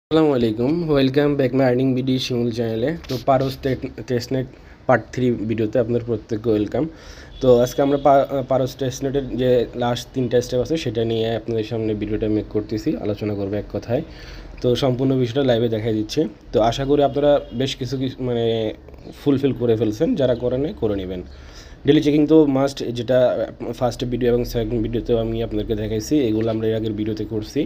আসসালামু আলাইকুম, welcome back my earning BD Shimul চ্যানেলে। তো পারস টেস্টনেট পার্ট 3 ভিডিওতে আপনার প্রত্যেককে ওয়েলকাম। তো আজকে আমরা পারস টেস্টনেটের যে লাস্ট 3টা স্টেপ আছে সেটা নিয়ে আপনাদের সামনে ভিডিওটা মেক করতেছি, আলোচনা করবো এক কথায়। তো সম্পূর্ণ বিষয়টা লাইভে দেখাই দিচ্ছে। তো আশা করি আপনারা বেশ কিছু মানে ফুলফিল করে ফেলছেন, যারা করে নেয় করে নেবেন। ডেলি চেকিং তো মাস্ট, যেটা ফার্স্ট ভিডিও এবং সেকেন্ড ভিডিওতেও আমি আপনাদেরকে দেখাইছি, এগুলো আমরা এর আগের ভিডিওতে করছি।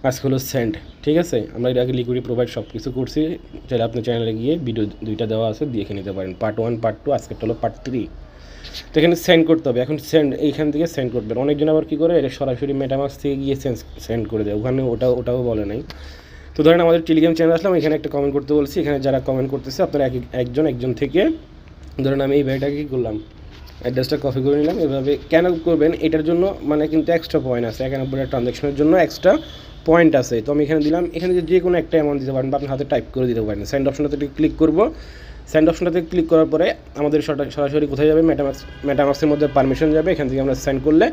আজকে হলো সেন্ড, ঠিক আছে। আমরা এর আগে লিকুইড প্রোভাইড সব কিছু করছি, চাইলে আপনার চ্যানেলে গিয়ে ভিডিও 2টা দেওয়া আছে, দেখে নিতে পারেন। পার্ট 1 পার্ট 2, আজকেরটা হলো পার্ট 3। তো এখানে সেন্ড করতে হবে। এখন সেন্ড এইখান থেকে সেন্ড করবেন। অনেকজন আবার কী করে, এটা সরাসরি মেটামাক্স থেকে গিয়ে সেন্ড করে দেয়, ওখানে ওটাও বলে নাই। তো ধরেন আমাদের টেলিগ্রাম চ্যানেল আসলাম, এখানে একটা কমেন্ট করতে বলছি। এখানে যারা কমেন্ট করতেছে আপনারা একজন থেকে, ধরেন আমি এই ভাইটাকে কী করলাম, অ্যাড্রেসটা কপি করে নিলাম। এভাবে কেন করবেন, এটার জন্য মানে কিন্তু এক্সট্রা পয়েন্ট আছে, 91 ট্রানজ্যাকশনের জন্য এক্সট্রা পয়েন্ট আছে। তো আমি এখানে দিলাম, এখানে যে কোনো একটা অ্যামাউন্ট দিতে পারেন বা আপনার হাতে টাইপ করে দিতে পারেন। সেন্ড অপশনটাতে ক্লিক করব। সেন্ড অপশনটাতে ক্লিক করার পরে আমাদের সরাসরি কোথায় যাবে, মেটামাক্সের মধ্যে পারমিশন যাবে। এখান থেকে আমরা সেন্ড করলে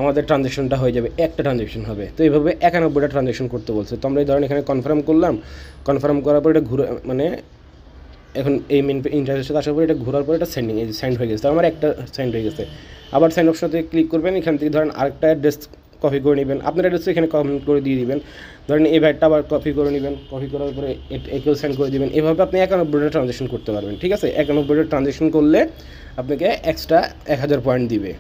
আমাদের ট্রানজ্যাকশনটা হয়ে যাবে, একটা ট্রানজ্যাকশন হবে। তো এইভাবে 91টা ট্রানজ্যাকশন করতে বলছে। তো আমরা এই ধরেন এখানে কনফার্ম করলাম। কনফার্ম করার পর এটা ঘুরে মানে এখন এই মেন ইন্টারফেসে আসার পরে এটা ঘোরার পরে এটা সেন্ড হয়ে গেছে। তো আমার একটা সেন্ড হয়ে গেছে। আবার সেন্ড অপশনতে ক্লিক করবেন। এখান থেকে ধরেন আরেকটা অ্যাড্রেস কপি করে নেবেন, আপনার অ্যাড্রেসে এখানে কমেন্ট করে দিয়ে দিবেন। ধরেন এই ব্যাগটা আবার কপি করে নেবেন, কপি করার পরে একেও সেন্ড করে দেবেন। এভাবে আপনি 91টা ট্রানজ্যাকশন করতে পারবেন, ঠিক আছে। 91টা ট্রানজ্যাকশন করলে আপনাকে এক্সট্রা 1000 পয়েন্ট দিবে।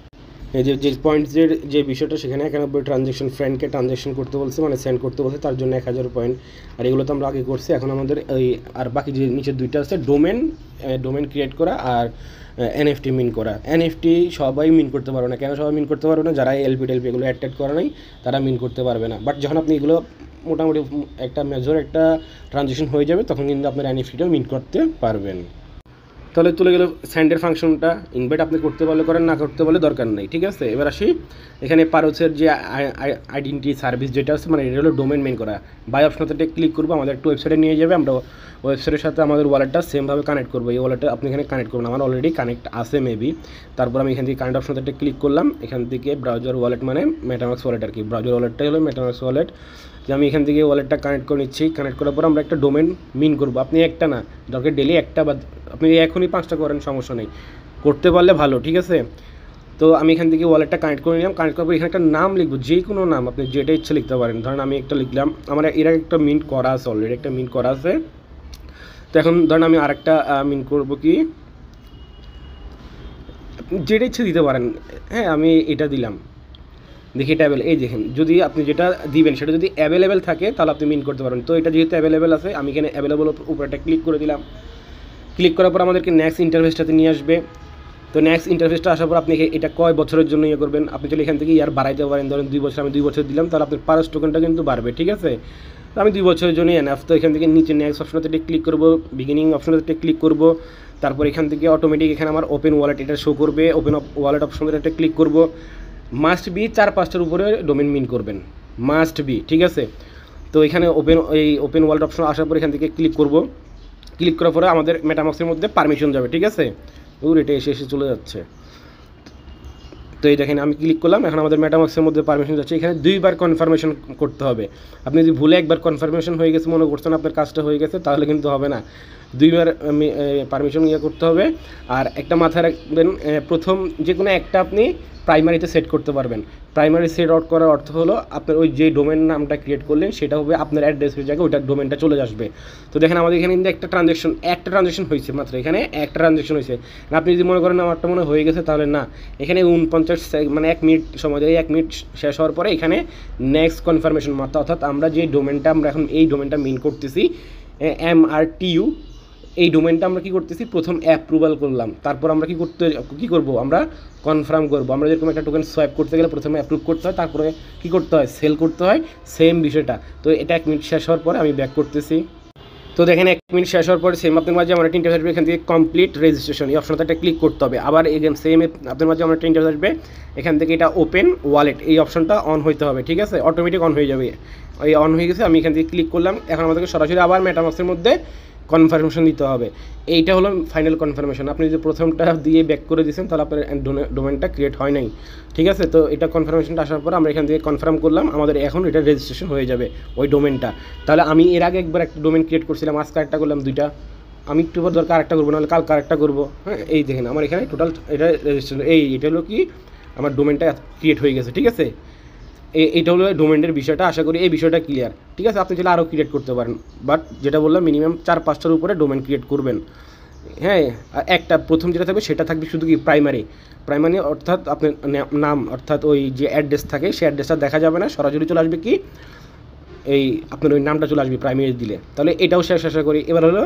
এই যে পয়েন্টসের যে বিষয়টা, সেখানে 91 ট্রানজ্যাকশন, ফ্রেন্ডকে ট্রানজ্যাকশন করতে বলছে, মানে সেন্ড করতে বলছে, তার জন্য 1000 পয়েন্ট। আর এগুলো তো আমরা আগে করছি। এখন আমাদের ওই আর বাকি যে নিচের 2টা আছে, ডোমেন ক্রিয়েট করা আর এনএফটি মিন করা। এনএফটি সবাই মিন করতে পারবে না। কেন সবাই মিন করতে পারবে না? যারা এলপি এগুলো অ্যাড করা নাই তারা মিন করতে পারবে না। বাট যখন আপনি এগুলো মোটামুটি একটা মেজর একটা ট্রানজ্যাকশন হয়ে যাবে, তখন কিন্তু আপনার এনএফটিটাও মিন করতে পারবেন। তাহলে চলে গেল সেন্ডের ফাংশনটা। ইনভাইট আপনি করতে পারলে করেন, না করতে পারলে দরকার নেই, ঠিক আছে। এবার আসি, এখানে পারসের যে আইডেন্টি সার্ভিস যেটা আছে, মানে এটা হলো ডোমেন মেন করা। বাই অপশনটাতে ক্লিক করবো, আমাদের একটা ওয়েবসাইটে নিয়ে যাবে। আমরা ওয়েবসাইটের সাথে আমাদের ওয়ালেটটা সেমভাবে কানেক্ট করবো। এই ওয়ালেটটা আপনি এখানে কানেক্ট করবেন, আমার অলরেডি কানেক্ট আছে মেবি। তারপর আমি এখান থেকে কানেক্ট অপশনটাতে ক্লিক করলাম। এখান থেকে ব্রাউজার ওয়ালেট মানে মেটামাক্স ওয়ালেট আর কি, ব্রাউজার ওয়ালেটটাই হলো মেটামাক্স ওয়ালেট। যে আমি এখান থেকে ওয়ালেটটা কানেক্ট করে নিচ্ছি। কানেক্ট করার পর আমরা একটা ডোমেন মিন করবো। আপনি একটা না, দরকার ডেলি একটা, বা আপনি এখনই 5টা করেন, সমস্যা নেই, করতে পারলে ভালো, ঠিক আছে। তো আমি এখান থেকে ওয়ালেটটা কানেক্ট করে নিলাম। কানেক্ট করার পর এখানে একটা নাম লিখবো, যে কোনো নাম, আপনি যেটা ইচ্ছে লিখতে পারেন। ধরেন আমি একটা লিখলাম, আমার এর একটা মিন্ট করা আছে, অলরেডি একটা মিন্ট করা আছে। তো এখন ধরেন আমি আরেকটা মিন্ট করবো, কি যেটা ইচ্ছে দিতে পারেন। হ্যাঁ, আমি এটা দিলাম, দেখি এটা এই দেখেন, যদি আপনি যেটা দিবেন সেটা যদি অ্যাভেলেবেল থাকে তাহলে আপনি মিন করতে পারবেন। তো এটা যেহেতু অ্যাভেলেবেল আছে, আমি এখানে অ্যাভেলেবেল উপরে একটা ক্লিক করে দিলাম। ক্লিক করার পর আমাদেরকে নেক্সট ইন্টারফেসটাতে নিয়ে আসবে। তো নেক্সট ইন্টারফেসটা আসার পর আপনি এটা কয় বছরের জন্য ইয়ে করবেন, আপনি চলে এখান থেকে ইয়ার বাড়াইতে পারেন। ধরেন 2 বছর, আমি 2 বছর দিলাম, তাহলে আপনার পারস টোকেনটা কিন্তু বাড়বে, ঠিক আছে। তো আমি 2 বছরের জন্য এনাফ। তো এখান থেকে নিচে নেক্সট অপশনটাতে ক্লিক করবো, বিগিনিং অপশনটাতে ক্লিক করবো। তারপর এখান থেকে অটোমেটিক এখানে আমার ওপেন ওয়ালেট এটা শো করবে। ওপেন ওয়ালেট অপশনটাতে ক্লিক করবো। মাস্ট বি 4-5টার উপরে ডোমেন মিন করবেন, মাস্ট বি, ঠিক আছে। তো এখানে ওপেন ওয়ালেট অপশন আসার পর এখান থেকে ক্লিক করব। ক্লিক করার পরে আমাদের মেটামাক্সের মধ্যে পারমিশন যাবে, ঠিক আছে। এটা এসে চলে যাচ্ছে। তো এই দেখেন আমি ক্লিক করলাম, এখন আমাদের মেটামাক্সের মধ্যে পারমিশন যাচ্ছে। এখানে 2বার কনফার্মেশন করতে হবে। আপনি যদি ভুলে একবার কনফার্মেশন হয়ে গেছে মনে করছেন আপনার কাজটা হয়ে গেছে, তাহলে কিন্তু হবে না। 2বার পারমিশন করতে হবে। আর একটা মাথায় রাখবেন, প্রথম যে কোনো একটা আপনি প্রাইমারিতে সেট করতে পারবেন। প্রাইমারি সেট আউট করার অর্থ হলো আপনার ওই যে ডোমেন নামটা ক্রিয়েট করলেন সেটা হবে আপনার অ্যাড্রেসের জায়গায় ওইটা ডোমেনটা চলে আসবে। তো দেখেন আমাদের এখানে কিন্তু একটা ট্রানজ্যাকশন হয়েছে মাত্র, এখানে একটা ট্রানজ্যাকশন হয়েছে। আপনি যদি মনে করেন আমারটা মনে হয়ে গেছে, তাহলে না, এখানে 49 মানে 1 মিনিট সময় দেয়। 1 মিনিট শেষ হওয়ার পরে এখানে নেক্সট কনফার্মেশন মাত্রা, অর্থাৎ আমরা যে ডোমেনটা আমরা এখন এই ডোমেনটা মিন করতেছি MRTU, এই ডোমেনটা আমরা কী করতেছি, প্রথম অ্যাপ্রুভাল করলাম। তারপর আমরা কী করব, আমরা কনফার্ম করব। আমরা যেরকম একটা টোকেন সোয়াইপ করতে গেলে প্রথমে অ্যাপ্রুভ করতে হয়, তারপরে কী করতে হয়, সেল করতে হয়, সেম বিষয়টা। তো এটা 1 মিনিট শেষ হওয়ার পরে আমি ব্যাক করতেছি। তো দেখেন 1 মিনিট শেষ হওয়ার পরে সেম আপনার মাঝে আমার একটা ইন্টারভিউ আসবে। এখান থেকে কমপ্লিট রেজিস্ট্রেশন এই অপশনটা ক্লিক করতে হবে। আবার সেম আপনার মাঝে আমার একটা ইন্টারভিউ আসবে। এখান থেকে এটা ওপেন ওয়ালেট এই অপশনটা অন হইতে হবে, ঠিক আছে, অটোমেটিক অন হয়ে যাবে। এই অন হয়ে গেছে, আমি এখান থেকে ক্লিক করলাম। এখন আমাদেরকে সরাসরি আবার মেটামাক্সের মধ্যে কনফার্মেশন দিতে হবে। এইটা হলো ফাইনাল কনফার্মেশন। আপনি যদি প্রথমটা দিয়ে ব্যাক করে দিয়েছেন তাহলে আপনার ডোমেনটা ক্রিয়েট হয় নাই, ঠিক আছে। তো এটা কনফার্মেশনটা আসার পর আমরা এখান থেকে কনফার্ম করলাম, আমাদের এখন এটা রেজিস্ট্রেশন হয়ে যাবে ওই ডোমেনটা। তাহলে আমি এর আগে একবার একটা ডোমেন ক্রিয়েট করছিলাম, আজকে একটা করলাম, 2টা, আমি একটু পর দরকার আরেকটা করবো, নাহলে কালকে আরেকটা করবো। হ্যাঁ, এই দেখেন আমার এখানে টোটাল এটা রেজিস্ট্রেশন, এটা হলো কি আমার ডোমেনটা ক্রিয়েট হয়ে গেছে, ঠিক আছে। এইটা হলো ডোমেনের বিষয়টা। আশা করি এই বিষয়টা ক্লিয়ার, ঠিক আছে। আপনি চাইলে আরও ক্রিয়েট করতে পারেন, বাট যেটা বললাম মিনিমাম 4-5টার উপরে ডোমেন ক্রিয়েট করবেন। হ্যাঁ, একটা প্রথম যেটা থাকবে সেটা থাকবে শুধু কি প্রাইমারি, অর্থাৎ আপনার নাম, অর্থাৎ ওই যে অ্যাড্রেস থাকে সেই অ্যাড্রেসটা দেখা যাবে না, সরাসরি চলে আসবে কি এই আপনার ওই নামটা চলে আসবে প্রাইমারি দিলে। তাহলে এটাও শেষ আশা করি। এবার হলো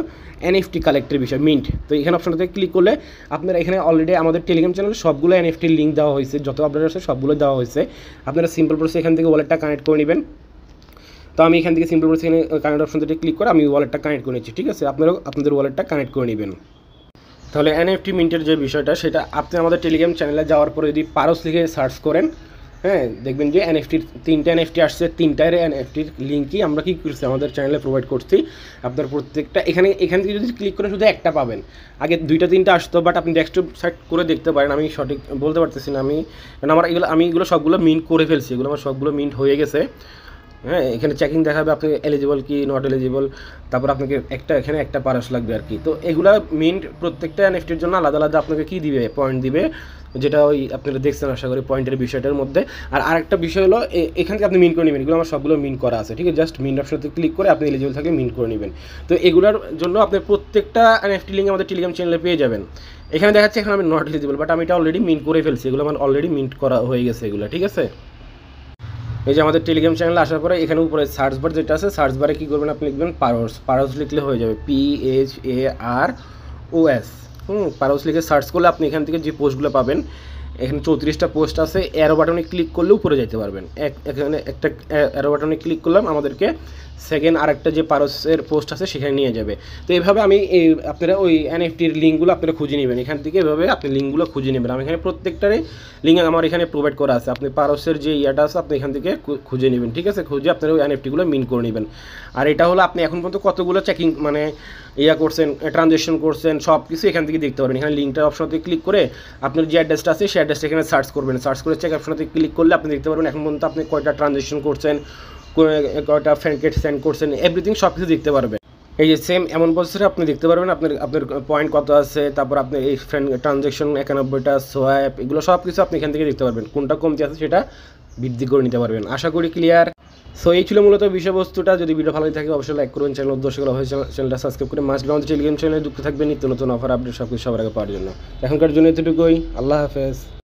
এনএফটি কালেক্টের বিষয়, মিন্ট। তো এখানে অপশনটাতে ক্লিক করলে আপনারা এখানে অলরেডি আমাদের টেলিগ্রাম চ্যানেলে সবগুলো এনএফটির লিঙ্ক দেওয়া হয়েছে, যত আপডেট আছে সবগুলো দেওয়া হয়েছে। আপনারা সিম্পল প্রসেস এখান থেকে ওয়ালেটটা কানেক্ট করে নেবেন। তো আমি এখান থেকে সিম্পল প্রসেস এখানে কানেক্ট অপশনটাতে ক্লিক করে আমি ওয়ালেটটা কানেক্ট করে নিচ্ছি, ঠিক আছে। আপনারাও আপনাদের ওয়ালেটটা কানেক্ট করে নেবেন। তাহলে এনএফটি মিন্টের যে বিষয়টা সেটা আপনি আমাদের টেলিগ্রাম চ্যানেলে যাওয়ার পরে যদি পারস লিখে সার্চ করেন, হ্যাঁ, দেখবেন যে এনএফটির 3টা এনএফটি আসছে। 3টার এনএফটির লিঙ্কই আমরা কী করছি আমাদের চ্যানেলে প্রোভাইড করছি। আপনার প্রত্যেকটা এখান থেকে যদি ক্লিক করেন শুধু একটা পাবেন, আগে 2টা-3টা আসতো, বাট আপনি ডেস্কটপ সাইট করে দেখতে পারেন। আমি সঠিক বলতে পারতেছি না, কারণ আমি এগুলো সবগুলো মিন্ট করে ফেলছি, এগুলো আমার সবগুলো মিন্ট হয়ে গেছে। হ্যাঁ, এখানে চেকিং দেখাবে আপনি এলিজিবল কি নট এলিজিবল, তারপর আপনাকে এখানে একটা পারস লাগবে আর কি। তো এগুলা মিন্ট প্রত্যেকটা এনএফটির জন্য আলাদা আলাদা আপনাকে কী দিবে, পয়েন্ট দিবে, যেটা ওই আপনারা দেখছেন আশা করি পয়েন্টের বিষয়টার মধ্যে। আর আরেকটা বিষয় হলো এখান থেকে আপনি মিন্ট করে নেবেন, এগুলো আমার সবগুলো মিন্ট করা আছে, ঠিক আছে। জাস্ট মিন্ট অপশনতে ক্লিক করে আপনি এলিজিবল থাকলে মিন্ট করে নেবেন। তো এগুলোর জন্য আপনি প্রত্যেকটা এনএফটি লিঙ্ক আমাদের টেলিগ্রাম চ্যানেলে পেয়ে যাবেন। এখানে দেখাচ্ছে এখানে আমি নট এলিজিবল, বাট আমি এটা অলরেডি মিন্ট করে ফেলছি, এগুলো আমার অলরেডি মিন্ট করা হয়ে গেছে এগুলো, ঠিক আছে। এই যে আমাদের টেলিগ্রাম চ্যানেলে আসার পরে এখানে উপরে সার্চ বার যেটা আছে, সার্চ বারে কী করবেন আপনি লিখবেন পারস লিখলে হয়ে যাবে, PHAROS। পারস লিখে সার্চ করলে আপনি এখান থেকে যে পোস্টগুলো পাবেন, এখানে 34টা পোস্ট আছে। অ্যারো বাটনে ক্লিক করলে উপরে যেতে পারবেন। এখানে একটা অ্যারো বাটনে ক্লিক করলাম, আমাদেরকে সেকেন্ড আরেকটা যে পারসের পোস্ট আছে সেখানে নিয়ে যাবে। তো এইভাবে আপনারা ওই এনএফটির লিঙ্কগুলো আপনারা খুঁজে নেবেন, এখান থেকে এভাবে আপনি লিঙ্কগুলো খুঁজে নেবেন। আমি এখানে প্রত্যেকটারই লিঙ্ক আমার এখানে প্রোভাইড করা আছে। আপনি পারসের যে ইয়াটা আছে আপনি এখান থেকে খুঁজে নেবেন, ঠিক আছে। খুঁজে আপনারা ওই এনএফটিগুলো মিন করে নেবেন। আর এটা হলো আপনি এখন পর্যন্ত কতগুলো চেকিং মানে করছেন, ট্রানজ্যাকশন করছেন, সব কিছু এখান থেকে দেখতে পারবেন। এখানে লিঙ্কটার অপশনতে ক্লিক করে আপনার যে অ্যাড্রেসটা আছে সেই অ্যাড্রেসটা এখানে সার্চ করবেন। সার্চ করে চেক অপশনতে ক্লিক করলে আপনি দেখতে পারবেন এখন পর্যন্ত আপনি কয়টা ট্রানজ্যাকশন করছেন, কয়টা ফ্রেন্ডকে সেন্ড করছেন, এভরিথিং সব কিছু দেখতে পারবেন। এই যে সেম এমন বছরে আপনি দেখতে পারবেন আপনার পয়েন্ট কত আছে, তারপর আপনি এই ফ্রেন্ড ট্রানজ্যাকশন 91টা সোয়াইপ, এগুলো সব কিছু আপনি এখান থেকে দেখতে পারবেন। কোনটা কমতি আছে সেটা বৃদ্ধি করে নিতে পারবেন। আশা করি ক্লিয়ার। সো এই ছিল মূলত বিষয়বস্তুটা। যদি ভিডিও ভালো থাকে অবশ্যই লাইক করবেন, চ্যানেল উদ্দেশ্যগুলো চ্যানেলটা সাবস্ক্রাইব করে মাস্ট আমাদের টেলিগ্রাম চ্যানেলে যুক্ত থাকবেন নিত্য নতুন অফার আপডেট সব কিছু সবার আগে পাওয়ার জন্য। এখনকার জন্য এতটুকুই। আল্লাহ হাফেজ।